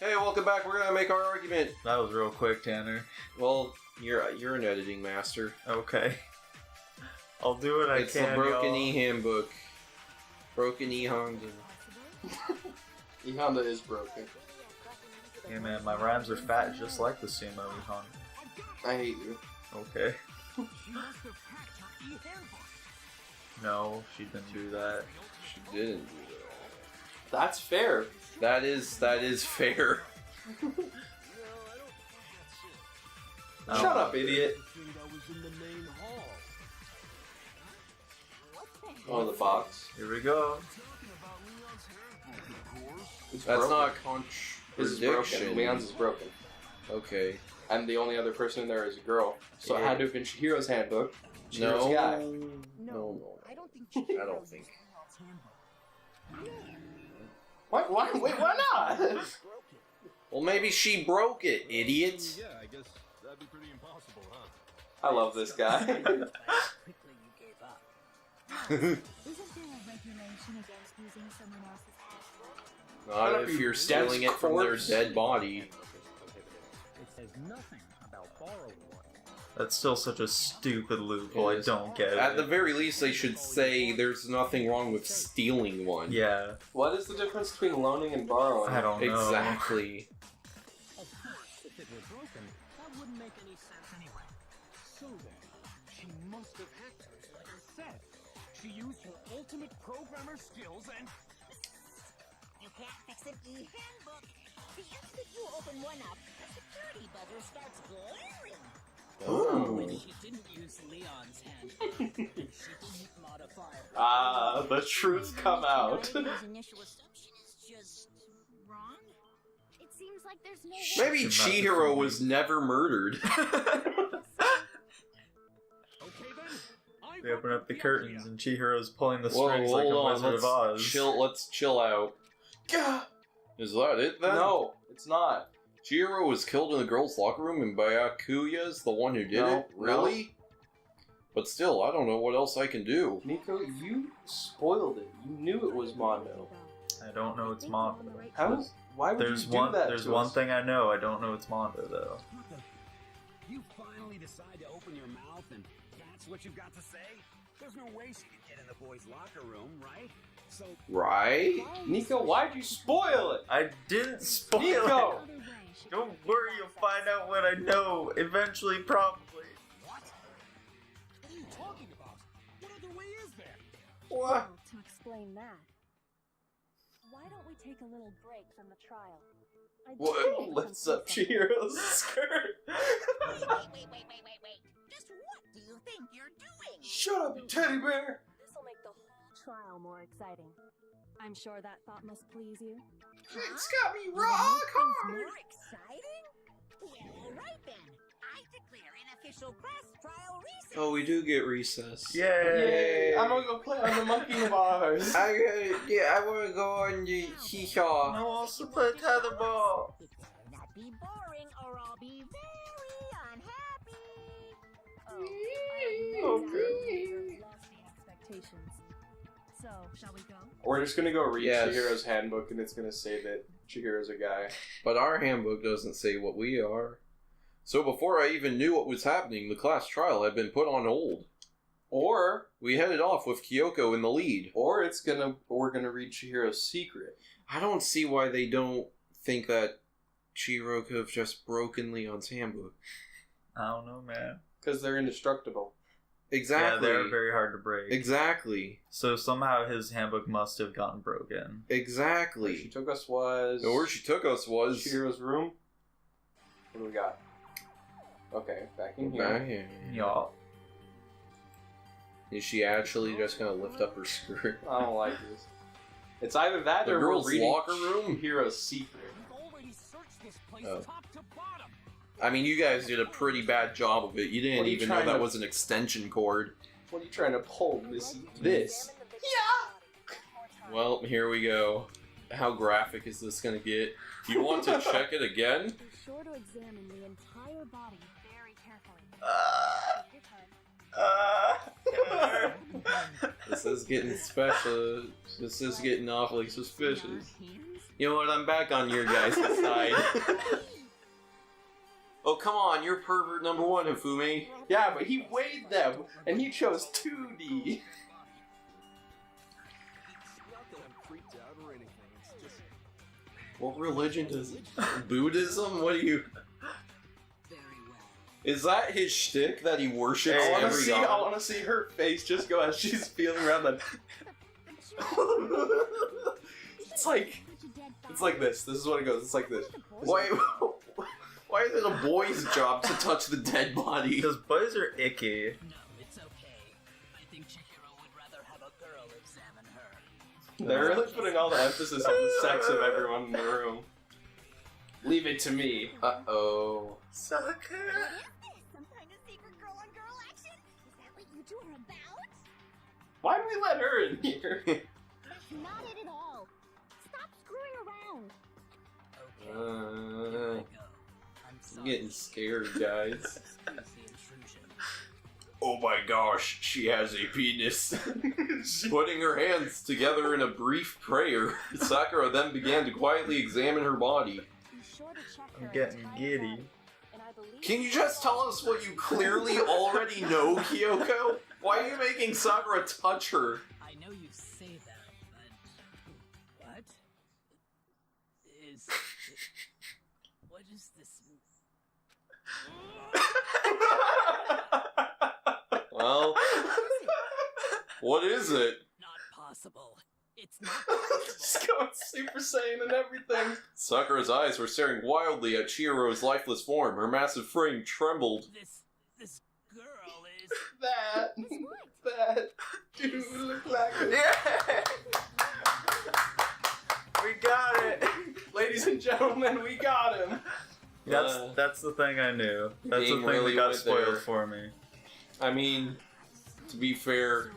Hey, welcome back. We're gonna make our argument. That was real quick, Tanner. Well, you're an editing master. Okay. I'll do what I It's can. the Broken y'all. E handbook. Broken E Honda. E Honda is broken. Hey man, my rhymes are fat just like the sumo Ehon. I hate you. Okay. No, she didn't do that. She didn't do that. That's fair. That is fair. Shut up, idiot. Oh, the box. Here we go. It's That's broken. not a His is broken. contradiction. Leon's is broken. Okay. And the only other person in there is a girl. So it had to have been Chihiro's handbook. Chihiro's No. guy. No. I don't think I don't think. What? Why? Wait, why not? Well, maybe she broke it, idiot. Yeah, I guess that'd be pretty impossible, huh? I love this guy. quickly you gave up. Isn't there a regulation against using someone else's password? Not if you're stealing it from their dead body. It says nothing about borrowing one. That's still such a stupid loophole. I don't get it. At the very least, they should say there's nothing wrong with stealing one. Yeah, What is the difference between loaning and borrowing? I don't know. Exactly. Of course, if it were broken, that wouldn't make any sense anyway. So then, she must have hacked it, like I said. She used her ultimate programmer skills and... You can't fix an e-handbook. The instant you open one up, the security buzzer starts blaring. Ooh. She didn't use Leon's handbook. She didn't modify her. Ah, the truth come out. His initial assumption is just wrong. It seems like there's no way. Maybe Chihiro was never murdered. Okay then, I They open up the idea. curtains and Chihiro's pulling the Whoa, strings like hold a on. Wizard of Oz. Let's chill out. Is that it then? No, it's not. Chihiro was killed in the girls' locker room and Byakuya's the one who did No, it? Really? But still, I don't know what else I can do. Nico, you spoiled it. You knew it was Mondo. I don't know it's Mondo. How? Why would There's you do one. that There's to one us? thing I know. I don't know it's Mondo though. What the? You finally decide to open your mouth and that's what you've got to say? There's no way she could get in the boys' locker room, right? So, Right? Nico, why'd you spoil it? I didn't spoil Nico! it. Don't worry, you'll find out what I know eventually, probably. what? What are you talking about? What other way is there? What? Well, to explain that, why don't we take a little break from the trial? I What? just need Lifts some up pizza. Chihiro's skirt. Wait. Just what do you think you're doing? Shut up, you teddy bear! This'll make the whole trial more exciting. I'm sure that thought must please you. It's got me More exciting? Well, alright then. I declare an official class trial recess. Oh, we do get recess. Yay! I'm gonna go play on the monkey bars. I want to go on the seesaw. I want to play tetherball. It better not be boring or I'll be very unhappy. Oh, lofty expectations. So, shall we go? We're just gonna go read Yes. Chihiro's handbook and it's gonna say that Chihiro's a guy. But our handbook doesn't say what we are. So before I even knew what was happening, the class trial had been put on hold. Or We headed off with Kyoko in the lead. we're gonna read Chihiro's secret. I don't see why they don't think that Chihiro could have just broken Leon's handbook. I don't know, man. Because they're indestructible. Exactly. Yeah, they're very hard to break. Exactly. So somehow his handbook must have gotten broken. Where she Exactly. took us was And where she took us was Chihiro's room. What do we got? Okay, back in here. back in. Y'all. Is she actually just gonna lift up her skirt? I don't like this. It's either that The or girls' we're reading locker room? Chihiro's secret. We've already searched this place Oh. top to bottom. I mean, you guys did a pretty bad job of it. You What didn't are you even know trying that to- was an extension cord. What are you trying to pull, Missy? This. Well, here we go. How graphic is this gonna get? You want to check it again? Be sure to examine the entire body very carefully. Uh, Take your time. This is getting special. This is getting awfully suspicious. You know what? I'm back on your guys' side. Oh, come on. You're pervert number one, Hifumi. Yeah, but he weighed them, and he chose 2D. Not that I'm freaked out or anything. It's just What religion does Buddhism? What do you... Very well. Is that his shtick that he worships I every I god? want to see her face just go as she's feeling around the... It's like this. This is what it goes. It's like this. Why is it a boy's job to touch the dead body? Because boys are icky. No, it's okay. I think Chihiro would rather have a girl examine her. They're really putting all the emphasis on the sex of everyone in the room. Leave it to me. Uh-oh. Sucker. What is this? Some kind of secret girl-on-girl action? Is that what you two are about? Why did we let her in here? That's not it at all. Stop screwing around. Okay. Here I Uh, go. I'm I'm sorry. getting scared, guys. Excuse the intrusion. Oh my gosh, she has a penis. Putting her hands together in a brief prayer, Sakura then began to quietly examine her body. Be sure to check I'm her getting entire giddy. body, and I believe Can you just tell us what you clearly already know, Kyoko? Why are you making Sakura touch her? I know you say that, but what is what is this? Well, what is it? Not possible. It's not Just possible. going Super Saiyan and everything. Sakura's eyes were staring wildly at Chihiro's lifeless form. Her massive frame trembled. This girl is That. That. Dude, look like it. Yeah! We got it! Ladies and gentlemen, we got him. That's the thing I knew. That's the game thing really that got went spoiled there. for me. I mean, to be fair,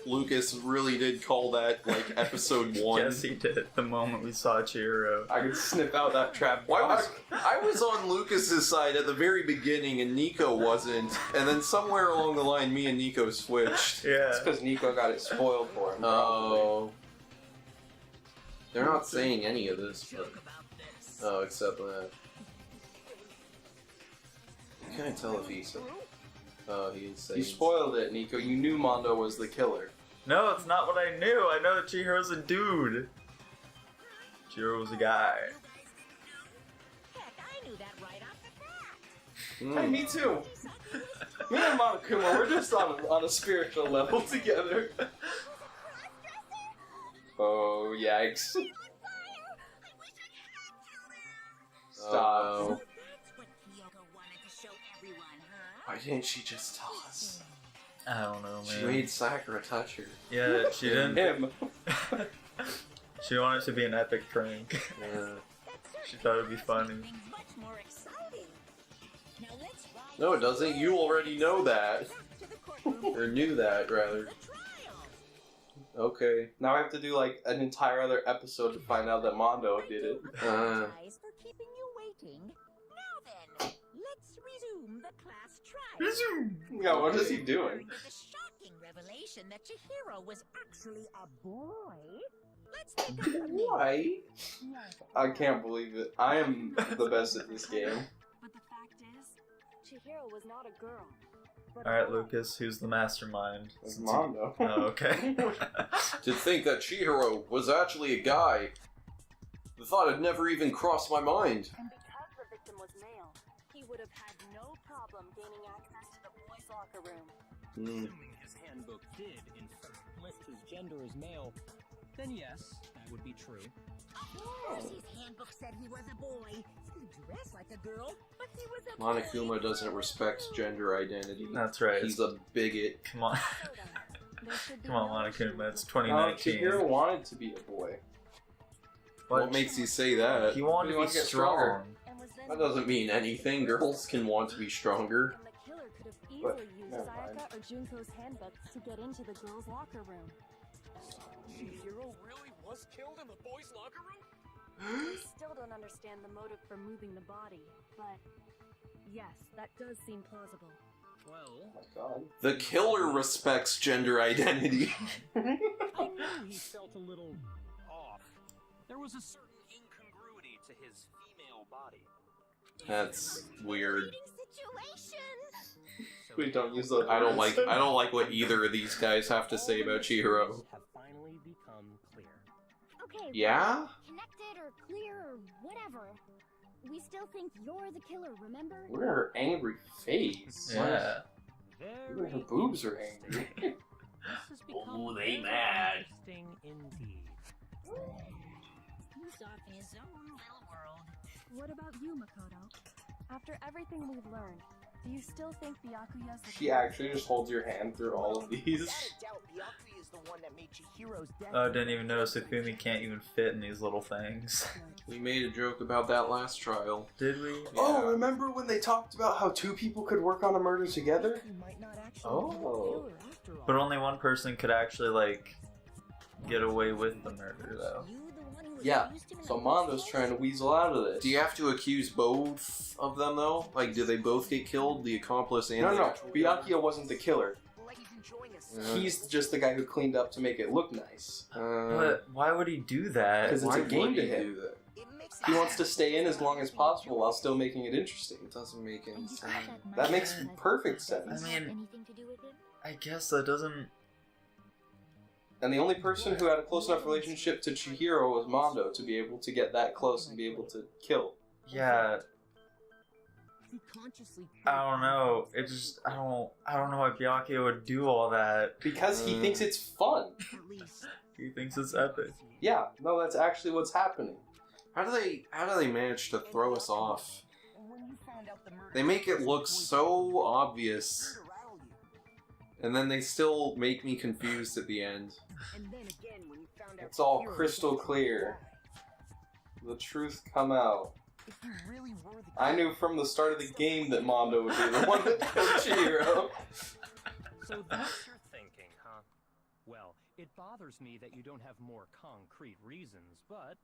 Lucas really did call that, like, episode 1. Yes, he did. The moment we saw Chihiro. I could sniff out that trap. I was on Lucas's side at the very beginning and Nico wasn't, and then somewhere along the line me and Nico switched. Yeah. It's because Nico got it spoiled for him. Oh. They're not saying any of this, but... joke about this. Oh, except that. I can't tell if he's... Oh, he's saying... You spoiled it, Nico. You knew Mondo was the killer. No, it's not what I knew. I know that Chihiro's a dude. Chihiro was a guy. Heck, I knew that right off the bat. Hmm. Hey, me too. Me and Monokuma, we're just on a spiritual level together. Oh, yikes. Stop. Oh, no. That's what Kyoko wanted to show everyone, huh? Why didn't she just tell us? I don't know, man. She made Sakura touch her. Yeah, she didn't. Him. She wanted it to be an epic prank. Yeah. She thought it'd be funny. Things much more exciting. Now let's ride No, it doesn't. You already know that. back to the courtroom Or knew that, rather. for the trial. Okay. Now I have to do like an entire other episode to find out that Mondo did it. Apologize for keeping you waiting. Now then, let's resume the class trial. Yeah, what is he doing? Learned of the shocking revelation that Chihiro was actually a boy. Let's take a look. Why? I can't believe it. I am the best at this game. But the fact is, Chihiro was not a girl. But Alright, a boy. Lucas, who's the mastermind? It's Mondo. Oh, okay. To think that Chihiro was actually a guy. The thought had never even crossed my mind. And because the victim was male, he would have had no problem gaining access to the boys' locker room. Hmm. Assuming his handbook did, in fact, list his gender as male, then yes, that would be true. Of course, his handbook said he was a boy. He dressed like a girl, but he was a Monokuma boy. doesn't respect gender identity. That's right. He's a bigot. Come on. So then, there should be Come on, no issue Monokuma, it's with 2019. Chihiro wanted to be a boy. What makes you say that? He wanted He to be wants to get strong. stronger. and was then That doesn't mean anything. Girls can want to be stronger. And the killer could have But, easily used never mind. Sayaka or Junko's handbooks to get into the girls' locker room. Chihiro really was killed in the boys' locker room? We still don't understand the motive for moving the body, but yes, that does seem plausible. Well, my god. The killer respects gender identity. I knew he felt a little off. There was a certain incongruity to his female body. That's weird. Situation. We don't use those. I don't like what either of these guys have to say about Chihiro. Have finally become clear. Okay. Yeah? Connected or clear or whatever. We still think you're the killer, remember? Look at her angry face. Yeah. Even her boobs are angry. This has become Oh, they very mad. interesting indeed. He's off in his own little world. What about you, Makoto? After everything we've learned, do you still think Byakuya's the She actually just holds your hand through all of these. Without a doubt, Byakuya is the one that made Chihiro's death. Oh, I didn't even notice Ifumi can't even fit in these little things. We made a joke about that last trial. Did we? Oh, remember when they talked about how two people could work on a murder together? He might not actually Oh. be the killer after all. But only one person could actually, like, get away with the murder, though. You the one who Yeah, accused him in so the Mondo's first trying to place? weasel out of this. Do you have to accuse both of them, though? Like, do they both get killed? The accomplice and the No, actual Byakuya wasn't the killer. Like he's enjoying us. Yeah. He's just the guy who cleaned up to make it look nice. But why would he do that? 'Cause it's why a game would to he him. do that? It makes He wants to stay in as long as possible while still making it interesting. It doesn't make any And you sense. thought That makes Makoto perfect has sense. I mean- anything to do with it? I guess that doesn't... And the only person who had a close enough relationship to Chihiro was Mondo to be able to get that close and be able to kill. Yeah, He consciously. I don't know. It just... I don't know why Byakuya would do all that. Because he thinks it's fun. At least. He thinks it's epic. Yeah, no, that's actually what's happening. How do they manage to throw us off? When you found out the murder. They make it look so obvious, and then they still make me confused at the end. And then again, when you found out It's all Chihiro crystal was clear. The truth come out. If you really were the I knew from the start of the game that Mondo would be the one that killed Chihiro. So that's your thinking, huh? Well, it bothers me that you don't have more concrete reasons, but...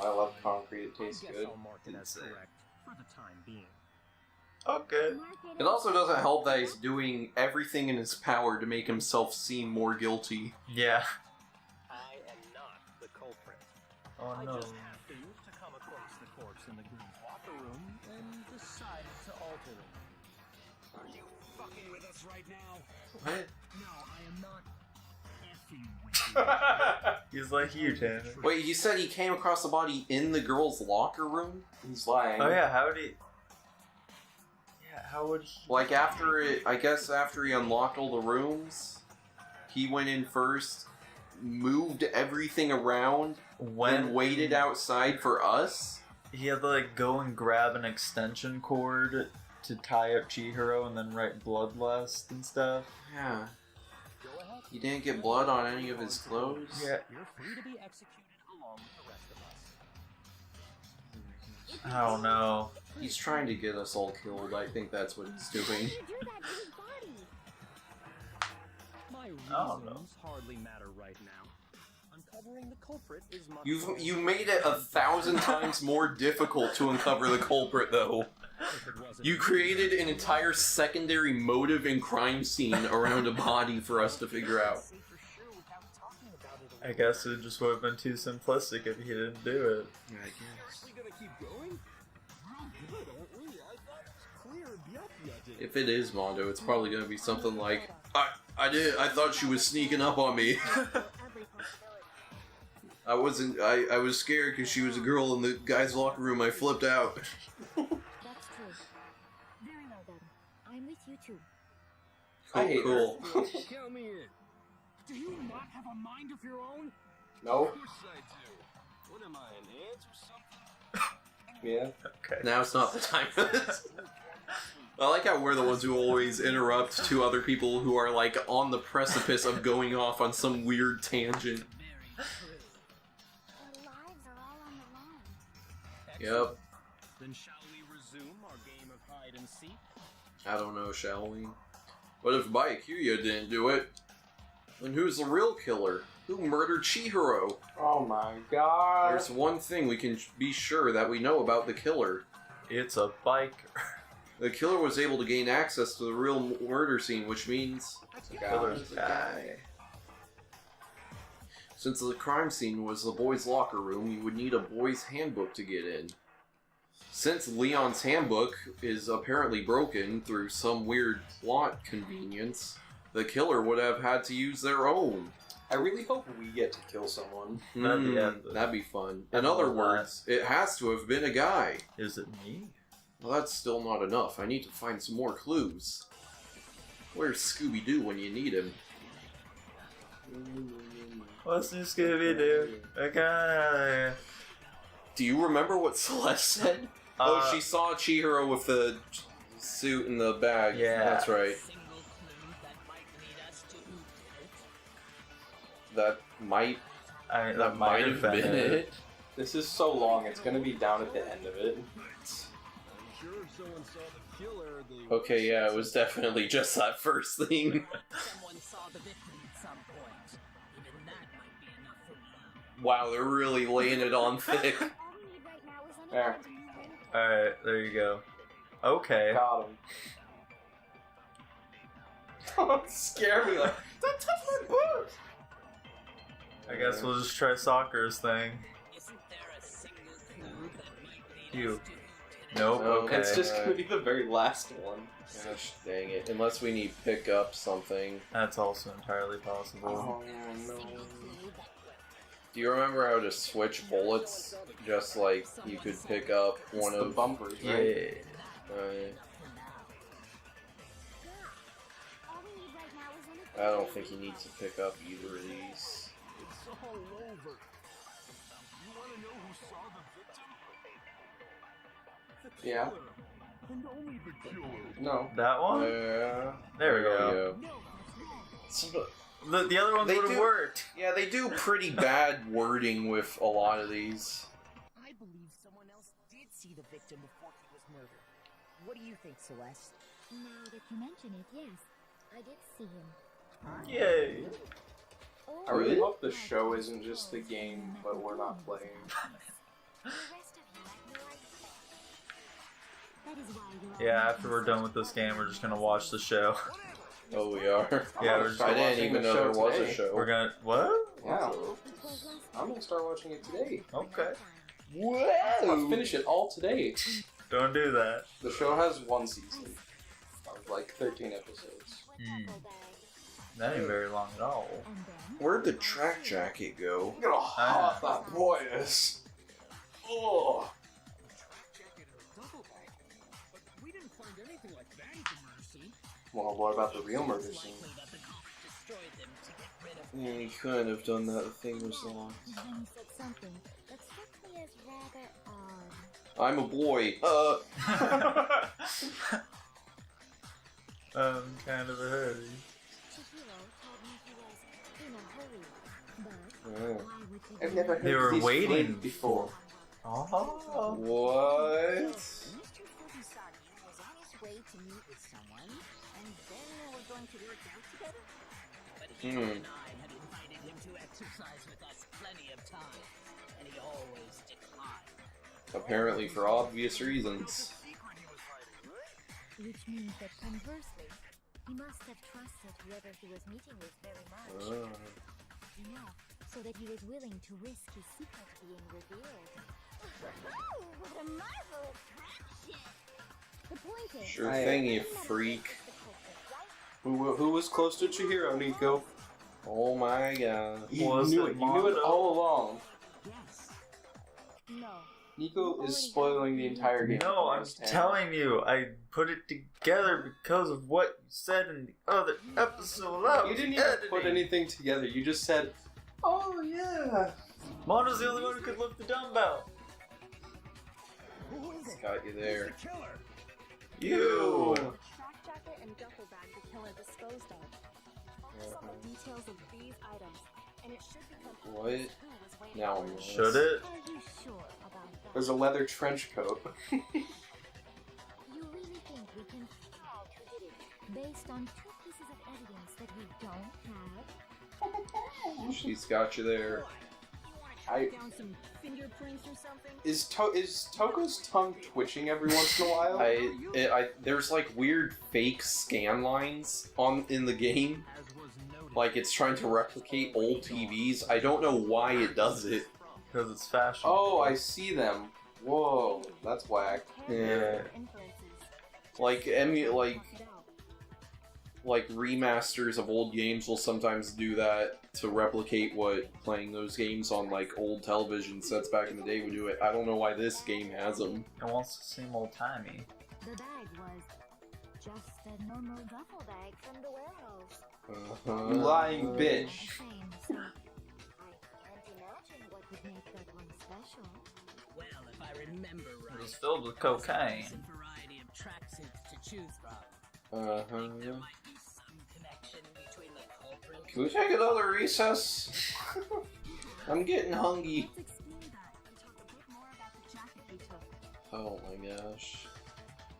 I love concrete, it tastes I guess good. I'll mark it as Insane. correct for the time being. Okay. It also doesn't help that he's doing everything in his power to make himself seem more guilty. Yeah. I am not the culprit. Oh I no. just happened to come across the corpse in the green's locker room and decided to alter it. Are you fucking with us right now? What? No, I am not effing with you. He's like you, Tanner. Wait, you said he came across the body in the girl's locker room? He's lying. Oh yeah, how would he... Yeah, how would he... Like I guess after he unlocked all the rooms, he went in first, moved everything around, then waited outside for us? He had to like go and grab an extension cord to tie up Chihiro and then write Bloodlust and stuff. Yeah. He didn't get blood on any of his clothes? Yeah. You're free to be executed along with the rest of us. I don't know. He's trying to get us all killed. I think that's what he's doing. How did you do that to his body? My I don't know. reasons hardly matter right now. Uncovering the culprit is much You made it 1,000 times more difficult to uncover the culprit, though. If it wasn't You created an entire secondary motive and crime scene around a body for us to figure out. Say for sure without talking about it. I guess it just would have been too simplistic if he didn't do it. I guess. We gonna keep going? We're good, aren't we? I thought it was clear Byakuya did it. If it is Mondo, it's probably gonna be something like, I thought she was sneaking up on me. Every possibility. I was scared because she was a girl in the guy's locker room. I flipped out. That's true. Very well then. I'm with you too. I hate Cool. Count me in. Do you not have a mind of your own? No? Of course I do. What am I, an ant or something? Yeah. Okay. Now it's not the time for this. I like how we're the ones who always interrupt two other people who are like on the precipice of going off on some weird tangent. Our lives are all on the line. Yep. Then shall we resume our game of hide and seek? I don't know, shall we? What if Byakuya didn't do it? Then who's the real killer? Who murdered Chihiro? Oh my god. There's one thing we can be sure that we know about the killer. It's a biker. The killer was able to gain access to the real murder scene, which means The killer's guy. since the crime scene was the boys' locker room, you would need a boys' handbook to get in. Since Leon's handbook is apparently broken through some weird plot convenience, the killer would have had to use their own. I really hope we get to kill someone. That'd be epic. That'd be fun. In other words, it has to have been a guy. Is it me? Well, that's still not enough. I need to find some more clues. Where's Scooby-Doo when you need him? What's this Scooby-Doo? Okay. Do you remember what Celeste said? Oh, she saw Chihiro with the suit and the bag. Yeah. That's right. That might have been it. This is so long, it's gonna be down at the end of it. Sure, if someone saw the killer, they Okay, yeah, it was definitely just that first thing. Someone saw the victim at some point. Even that might be enough for me. Wow, they're really laying it on thick. All we need right now is There. Alright, there you go. Okay. Got him. Don't scare me like, don't touch my boobs! I guess we'll just try Soccer's thing. Isn't there a single clue that might lead You. us to Nope, okay. It's just gonna be the very last one. Gosh, dang it. Unless we need to pick up something. That's also entirely possible. Oh no. Do you remember how to switch bullets? Just like you could pick up one It's the of... bumpers, Yeah. right? all we need right now is anything. I don't think you need to pick up either of these. It's all over. You want to know who saw the victim? The Yeah. killer. And only the killer. No. That one? Yeah. There we go. The other ones They would have do- worked. Yeah, they do pretty bad wording with a lot of these. I believe someone else did see the victim before he was murdered. What do you think, Celeste? Now that you mention it, yes, I did see him. Yay. Oh, I really hope the show isn't just the game, but we're not playing. the rest of you have no idea. That is why you're Yeah, all after we're done with this game, we're just gonna watch the show. Oh, we are. Yeah, I'm we're gonna just- start I didn't watching even the know show there was today. a show. We're gonna... What? Yeah. It was last I'm gonna start watching it today. Okay. I'll finish it all today. Don't do that. The show has one season of like 13 episodes. That ain't very long at all. And then, Where'd the track jacket go? Look at how hot that boy is. Oh. But we didn't find anything like that at the murder scene. Well, what about the real murder scene? that the culprit destroyed them to get rid of Yeah, you couldn't have done that. The thing was locked. and then he said something that struck me as rather odd. I'm a boy. I'm kind of a hurry. Chihiro told me he was in a hurry, but Oh. why would he I've be never in a They were these waiting flamed before. Oh. What? Mr. Fujisaki was on his way to meet with someone, and then they were going to work out together. But he and I had invited him to exercise with us plenty of times, and he always declined. Apparently for obvious reasons. Which means that conversely, he must have trusted whoever he was meeting with very much. You know, so that he was willing to risk his secret being revealed. Oh, what a marvelous crapshoot! The point is, Sure I- thing, you freak. Who was close to Chihiro, Nico? Oh my god. You Was knew it it. You knew it Mondo? all along. Yes. No. Nico is spoiling the entire game. No, for I'm us, and- telling you, I put it together because of what you said in the other episode. I You was didn't even put editing. anything together. You just said, "Oh yeah." Mondo's the only one who could lift the dumbbell. Who is it? Got you there. It's the killer. You. Track jacket and duffel bag the killer disposed of. Focus on the details of these items, and it should become What? obvious who was weighing Now them. I'm lost. Should it? Are you sure about that? There's a leather trench coat. You really think we can solve who did it based on two pieces of evidence that we don't have? She's got you there. Down some fingerprints or something? Is Toko's tongue twitching every once in a while? There's like weird fake scan lines in the game. Like it's trying to replicate old TVs. I don't know why it does it. Because it's fashion. Oh, I see them. Whoa, that's whack. Yeah. Like like remasters of old games will sometimes do that to replicate what playing those games on like old television sets back in the day would do it. I don't know why this game has them. It wants to seem old timey. The bag was just a normal duffel bag from the warehouse. You lying bitch. So I can't imagine what would make that one special. Well, if I remember right, It was filled with cocaine. there's a variety of tracksuits to choose from. Uh-huh. There might be some connection between the culprit. Can we take another recess? I'm getting hungry. Let's explain that and talk a bit more about the jacket you took. Oh my gosh.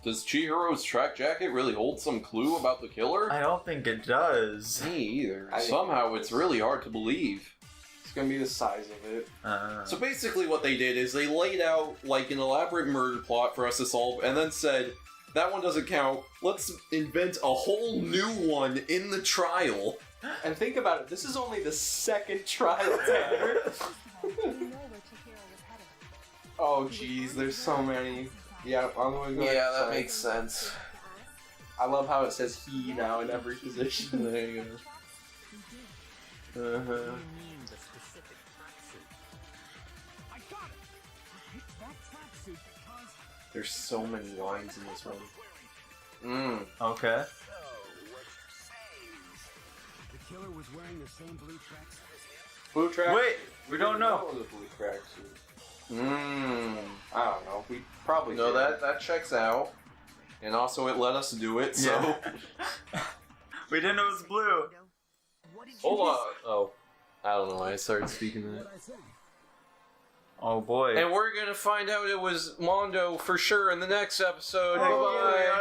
Does Chihiro's track jacket really hold some clue about the killer? I don't think it does. Me either. I think Somehow it it's does. really hard to believe. It's gonna be the size of it. So basically what they did is they laid out like an elaborate murder plot for us to solve and then said, that one doesn't count, let's invent a whole new one in the trial. And think about it, this is only the second trial, Tanner. You know where Chihiro was headed. Oh jeez, there's so many. Yeah, I'm gonna go outside. sense. I love how it says he now in every position. There you go. Uh-huh. You mean the specific tracksuit? I got it! I picked that tracksuit because There's so many lines in this one. Okay. the killer was wearing the same blue tracksuit as him. Blue track. Wait, we don't know. What was a blue tracksuit? I I don't know. We probably No, did. that checks out. And also it let us do it, so... Yeah. We didn't know it was blue. What did you Hold on. Oh. I don't know why I started speaking that. What'd I say? Oh boy. And we're gonna find out it was Mondo for sure in the next episode. Oh, Bye-bye.